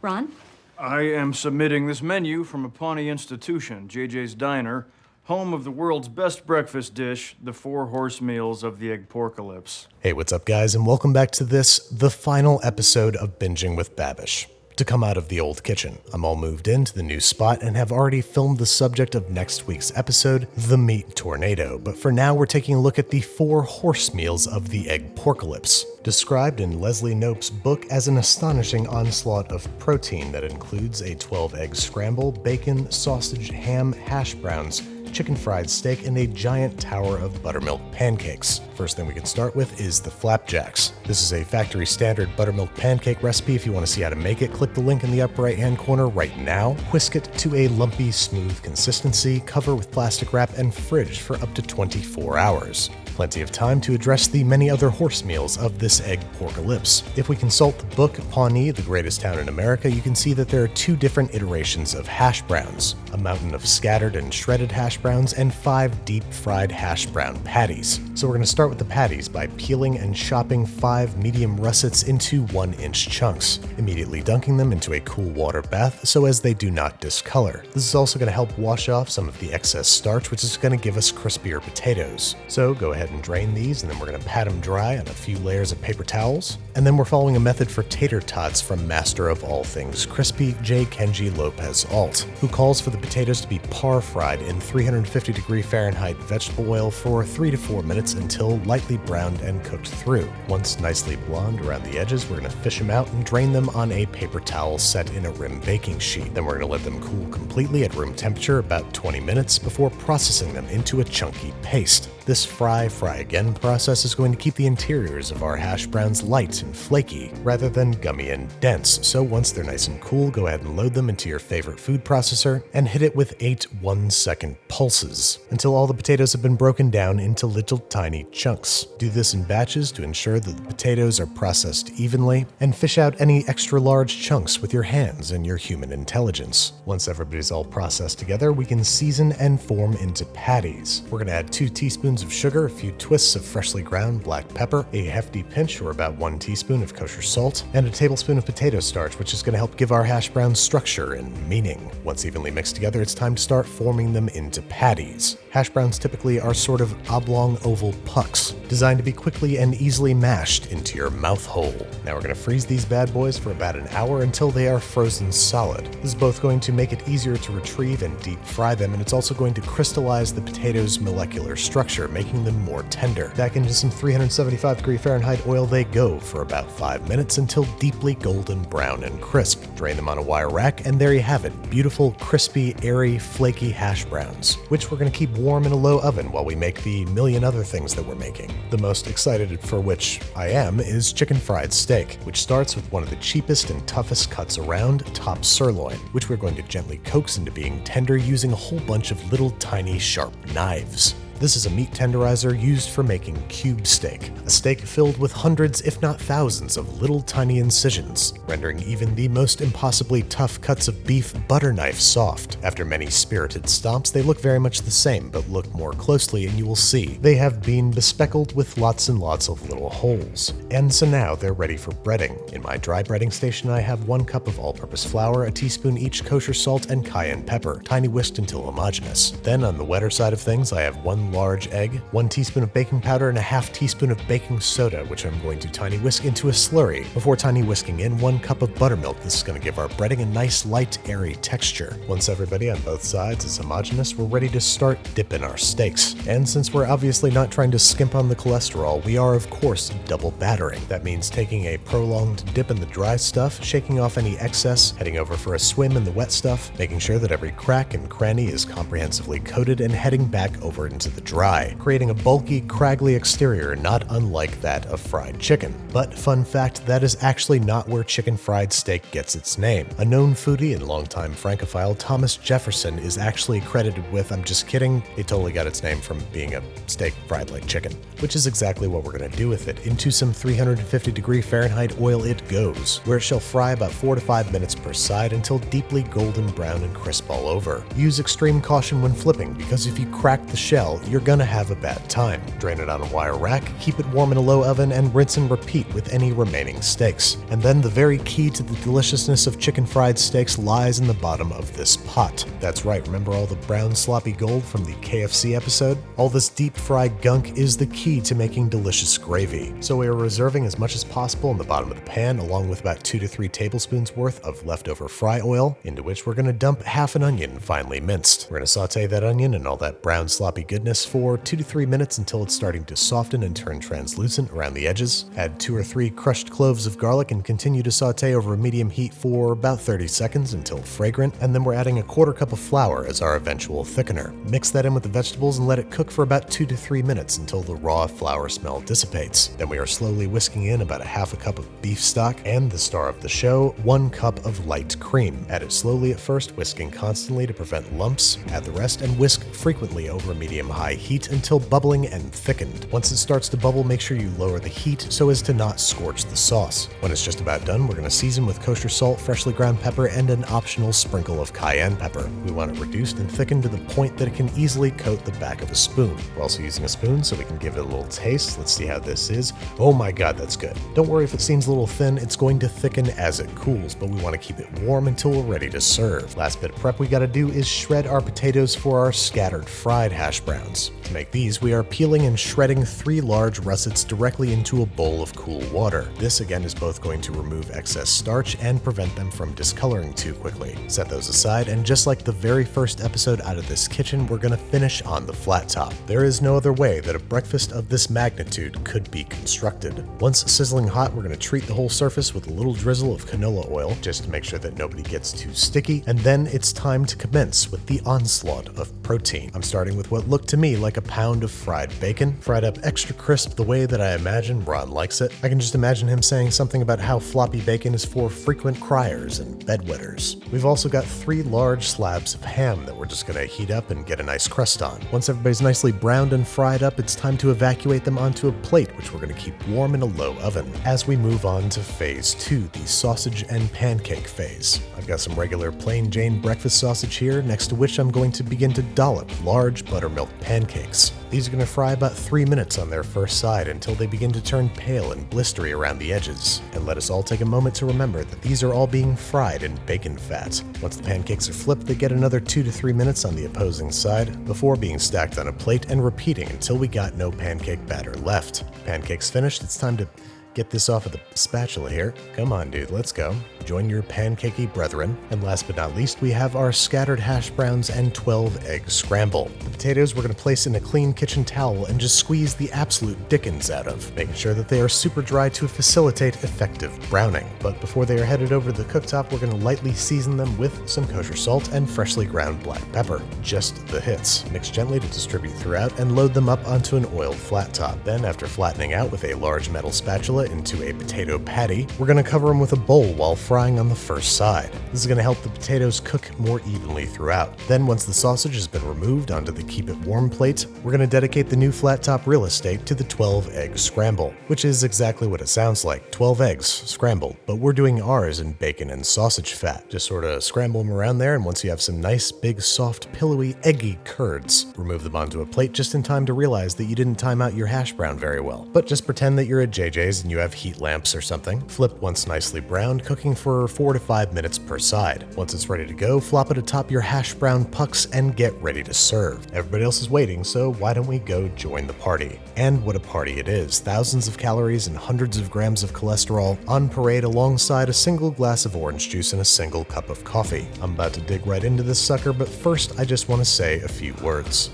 Ron? I am submitting this menu from a Pawnee institution, JJ's Diner, home of the world's best breakfast dish, the Four Horsemeals of the Eggporkalypse. Hey, what's up, guys, and welcome back to the final episode of Binging with Babish. To come out of the old kitchen, I'm all moved into the new spot and have already filmed the subject of next week's episode, the meat tornado, but for now we're taking a look at the Four Horsemeals of the Eggporkalypse, described in Leslie Knope's book as an astonishing onslaught of protein that includes a 12-egg scramble, bacon, sausage, ham, hash browns, chicken fried steak, and a giant tower of buttermilk pancakes. First thing we can start with is the Flapjacks. This is a factory standard buttermilk pancake recipe. If you want to see how to make it, click the link in the upper right hand corner right now. Whisk it to a lumpy, smooth consistency, cover with plastic wrap, and fridge for up to 24 hours. Plenty of time to address the many other horse meals of this Eggporkalypse. If we consult the book Pawnee, the Greatest Town in America, you can see that there are two different iterations of hash browns, a mountain of scattered and shredded hash browns, and 5 deep-fried hash brown patties. So we're going to start with the patties by peeling and chopping 5 medium russets into 1-inch chunks, immediately dunking them into a cool water bath so as they do not discolor. This is also going to help wash off some of the excess starch, which is going to give us crispier potatoes. So go ahead and drain these, and then we're going to pat them dry on a few layers of paper towels. And then we're following a method for tater tots from master of all things crispy, J. Kenji Lopez Alt, who calls for the potatoes to be par-fried in 350° Fahrenheit vegetable oil for 3 to 4 minutes until lightly browned and cooked through. Once nicely blonde around the edges, we're going to fish them out and drain them on a paper towel set in a rim baking sheet. Then we're going to let them cool completely at room temperature about 20 minutes before processing them into a chunky paste. This fry again process is going to keep the interiors of our hash browns light and flaky rather than gummy and dense. So once they're nice and cool, go ahead and load them into your favorite food processor and hit it with 8 1-second pulses until all the potatoes have been broken down into little tiny chunks. Do this in batches to ensure that the potatoes are processed evenly, and fish out any extra large chunks with your hands and your human intelligence. Once everybody's all processed together, we can season and form into patties. We're going to add 2 teaspoons of sugar, a few twists of freshly ground black pepper, a hefty pinch or about 1 teaspoon of kosher salt, and a tablespoon of potato starch, which is going to help give our hash browns structure and meaning. Once evenly mixed together, it's time to start forming them into patties. Hash browns typically are sort of oblong oval pucks, designed to be quickly and easily mashed into your mouth hole. Now we're going to freeze these bad boys for about an hour until they are frozen solid. This is both going to make it easier to retrieve and deep fry them, and it's also going to crystallize the potatoes' molecular structure, making them more tender. Back into some 375° Fahrenheit oil they go for about 5 minutes until deeply golden brown and crisp. Drain them on a wire rack, and there you have it, beautiful, crispy, airy, flaky hash browns, which we're going to keep warm in a low oven while we make the million other things that we're making. The most excited for which I am is chicken fried steak, which starts with one of the cheapest and toughest cuts around, top sirloin, which we're going to gently coax into being tender using a whole bunch of little tiny sharp knives. This is a meat tenderizer used for making cube steak, a steak filled with hundreds if not thousands of little tiny incisions, rendering even the most impossibly tough cuts of beef butter knife soft. After many spirited stomps, they look very much the same, but look more closely and you will see they have been bespeckled with lots and lots of little holes. And so now they're ready for breading. In my dry breading station, I have 1 cup of all-purpose flour, a teaspoon each kosher salt, and cayenne pepper, tiny whisked until homogeneous. Then on the wetter side of things, I have 1 large egg, 1 teaspoon of baking powder, and a half teaspoon of baking soda, which I'm going to tiny whisk into a slurry. Before tiny whisking in 1 cup of buttermilk, this is going to give our breading a nice, light, airy texture. Once everybody on both sides is homogeneous, we're ready to start dipping our steaks. And since we're obviously not trying to skimp on the cholesterol, we are, of course, double battering. That means taking a prolonged dip in the dry stuff, shaking off any excess, heading over for a swim in the wet stuff, making sure that every crack and cranny is comprehensively coated, and heading back over into the dry, creating a bulky, craggly exterior not unlike that of fried chicken. But fun fact, that is actually not where chicken fried steak gets its name. A known foodie and longtime Francophile, Thomas Jefferson, is actually credited with, I'm just kidding, it totally got its name from being a steak fried like chicken, which is exactly what we're going to do with it. Into some 350° Fahrenheit oil it goes, where it shall fry about 4 to 5 minutes per side until deeply golden brown and crisp all over. Use extreme caution when flipping, because if you crack the shell, you're gonna have a bad time. Drain it on a wire rack, keep it warm in a low oven, and rinse and repeat with any remaining steaks. And then the very key to the deliciousness of chicken fried steaks lies in the bottom of this pot. That's right, remember all the brown sloppy gold from the KFC episode? All this deep fried gunk is the key to making delicious gravy. So we are reserving as much as possible in the bottom of the pan, along with about 2 to 3 tablespoons worth of leftover fry oil, into which we're gonna dump half an onion finely minced. We're gonna saute that onion and all that brown sloppy goodness for 2 to 3 minutes until it's starting to soften and turn translucent around the edges. Add 2 or 3 crushed cloves of garlic and continue to saute over a medium heat for about 30 seconds until fragrant, and then we're adding a 1/4 cup of flour as our eventual thickener. Mix that in with the vegetables and let it cook for about 2 to 3 minutes until the raw flour smell dissipates. Then we are slowly whisking in about a 1/2 cup of beef stock and the star of the show, 1 cup of light cream. Add it slowly at first, whisking constantly to prevent lumps. Add the rest and whisk frequently over medium-high heat until bubbling and thickened. Once it starts to bubble, make sure you lower the heat so as to not scorch the sauce. When it's just about done, we're going to season with kosher salt, freshly ground pepper, and an optional sprinkle of cayenne pepper. We want it reduced and thickened to the point that it can easily coat the back of a spoon. We're also using a spoon so we can give it a little taste. Let's see how this is. Oh my god, that's good. Don't worry if it seems a little thin, it's going to thicken as it cools, but we want to keep it warm until we're ready to serve. Last bit of prep we gotta do is shred our potatoes for our scattered fried hash browns. To make these, we are peeling and shredding 3 large russets directly into a bowl of cool water. This again is both going to remove excess starch and prevent them from discoloring too quickly. Set those aside, and just like the very first episode out of this kitchen, we're gonna finish on the flat top. There is no other way that a breakfast of this magnitude could be constructed. Once sizzling hot, we're gonna treat the whole surface with a little drizzle of canola oil, just to make sure that nobody gets too sticky, and then it's time to commence with the onslaught of protein. I'm starting with what looked to me like a pound of fried bacon, fried up extra crisp the way that I imagine Ron likes it. I can just imagine him saying something about how floppy bacon is for frequent criers and bedwetters. We've also got 3 large slabs of ham that we're just gonna heat up and get a nice crust on. Once everybody's nicely browned and fried up, it's time to evacuate them onto a plate, which we're gonna keep warm in a low oven. As we move on to phase 2, the sausage and pancake phase. I've got some regular plain Jane breakfast sausage here, next to which I'm going to begin to dollop large buttermilk pancakes. These are going to fry about 3 minutes on their first side until they begin to turn pale and blistery around the edges. And let us all take a moment to remember that these are all being fried in bacon fat. Once the pancakes are flipped, they get another 2 to 3 minutes on the opposing side before being stacked on a plate and repeating until we got no pancake batter left. Pancakes finished, it's time to get this off of the spatula here. Come on, dude, let's go. Join your pancakey brethren. And last but not least, we have our scattered hash browns and 12 egg scramble. The potatoes we're going to place in a clean kitchen towel and just squeeze the absolute dickens out of, making sure that they are super dry to facilitate effective browning. But before they are headed over to the cooktop, we're going to lightly season them with some kosher salt and freshly ground black pepper. Just the hits. Mix gently to distribute throughout and load them up onto an oiled flat top. Then, after flattening out with a large metal spatula into a potato patty, we're going to cover them with a bowl while frying on the first side. This is going to help the potatoes cook more evenly throughout. Then once the sausage has been removed onto the keep it warm plate, we're going to dedicate the new flat top real estate to the 12 egg scramble, which is exactly what it sounds like, 12 eggs scrambled, but we're doing ours in bacon and sausage fat. Just sort of scramble them around there, and once you have some nice big soft pillowy eggy curds, remove them onto a plate just in time to realize that you didn't time out your hash brown very well. But just pretend that you're at JJ's and you have heat lamps or something. Flip once nicely browned, cooking for 4 to 5 minutes per side. Once it's ready to go, flop it atop your hash brown pucks and get ready to serve. Everybody else is waiting, so why don't we go join the party? And what a party it is. Thousands of calories and hundreds of grams of cholesterol on parade alongside a single glass of orange juice and a single cup of coffee. I'm about to dig right into this sucker, but first I just want to say a few words.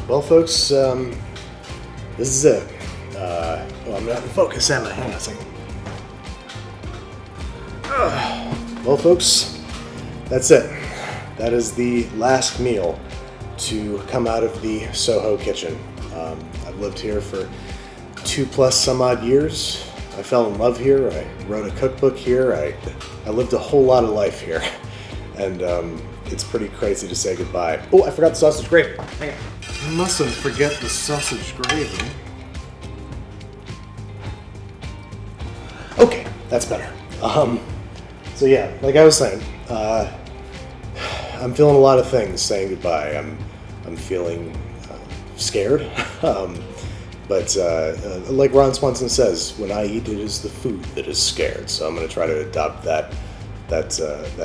Well, folks, this is it. I'm not in focus, am I? Hang on a second. Well, folks, that's it. That is the last meal to come out of the Soho kitchen. I've lived here for 2+ some odd years. I fell in love here. I wrote a cookbook here. I lived a whole lot of life here. And it's pretty crazy to say goodbye. Oh, I forgot the sausage gravy. Hang on. Mustn't forget the sausage gravy. Okay, that's better. So yeah, like I was saying, I'm feeling a lot of things saying goodbye. I'm feeling scared. But like Ron Swanson says, when I eat, it is the food that is scared. So I'm going to try to adopt that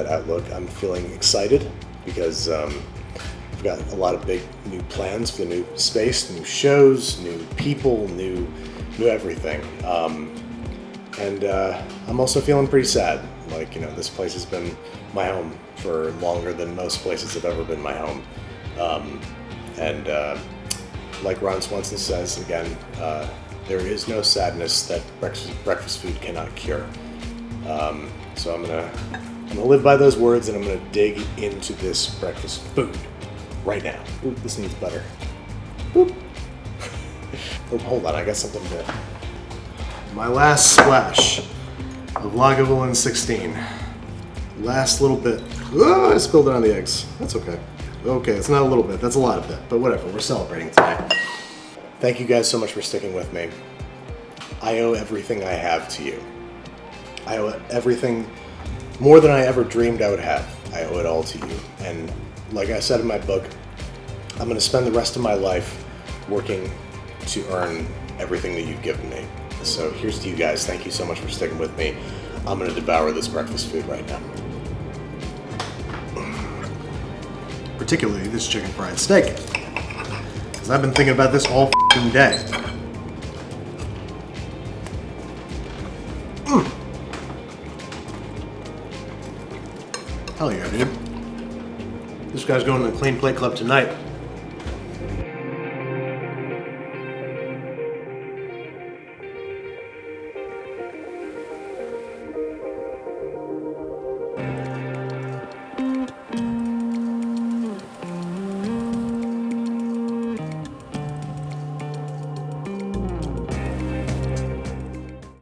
outlook. I'm feeling excited because I've got a lot of big new plans for the new space, new shows, new people, new everything. And I'm also feeling pretty sad. Like, this place has been my home for longer than most places have ever been my home. Like Ron Swanson says, again, there is no sadness that breakfast food cannot cure. So I'm gonna live by those words, and I'm gonna dig into this breakfast food right now. Ooh, this needs butter. Boop. Oh, hold on, I got something to. My last splash of Lagavulin 16. Last little bit. Oh, I spilled it on the eggs. That's okay. Okay, it's not a little bit, that's a lot of bit, but whatever, we're celebrating tonight. Thank you guys so much for sticking with me. I owe everything I have to you. I owe everything more than I ever dreamed I would have. I owe it all to you. And like I said in my book, I'm gonna spend the rest of my life working to earn everything that you've given me. So here's to you guys. Thank you so much for sticking with me. I'm gonna devour this breakfast food right now. Particularly this chicken fried steak, because I've been thinking about this all f***ing day. Hell yeah, dude. This guy's going to the Clean Plate Club tonight.